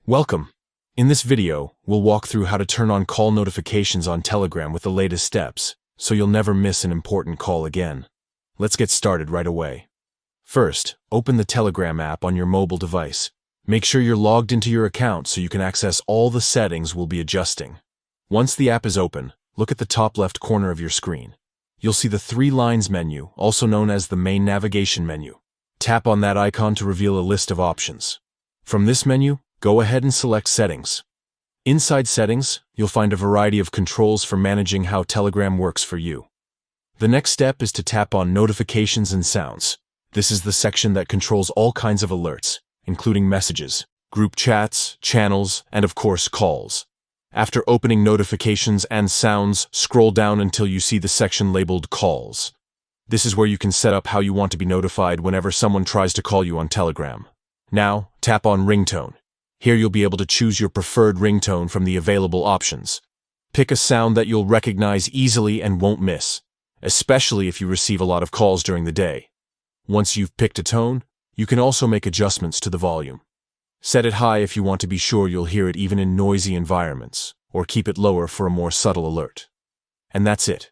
Welcome! In this video, we'll walk through how to turn on call notifications on Telegram with the latest steps, so you'll never miss an important call again. Let's get started right away. First, open the Telegram app on your mobile device. Make sure you're logged into your account so you can access all the settings we'll be adjusting. Once the app is open, look at the top left corner of your screen. You'll see the 3 lines menu, also known as the main navigation menu. Tap on that icon to reveal a list of options. From this menu, go ahead and select Settings. Inside Settings, you'll find a variety of controls for managing how Telegram works for you. The next step is to tap on Notifications and Sounds. This is the section that controls all kinds of alerts, including messages, group chats, channels, and of course calls. After opening Notifications and Sounds, scroll down until you see the section labeled Calls. This is where you can set up how you want to be notified whenever someone tries to call you on Telegram. Now, tap on Ringtone. Here you'll be able to choose your preferred ringtone from the available options. Pick a sound that you'll recognize easily and won't miss, especially if you receive a lot of calls during the day. Once you've picked a tone, you can also make adjustments to the volume. Set it high if you want to be sure you'll hear it even in noisy environments, or keep it lower for a more subtle alert. And that's it.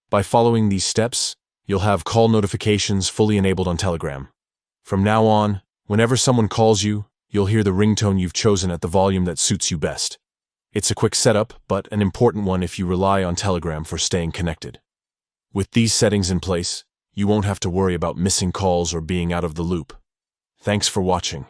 By following these steps, you'll have call notifications fully enabled on Telegram. From now on, whenever someone calls you, you'll hear the ringtone you've chosen at the volume that suits you best. It's a quick setup, but an important one if you rely on Telegram for staying connected. With these settings in place, you won't have to worry about missing calls or being out of the loop. Thanks for watching.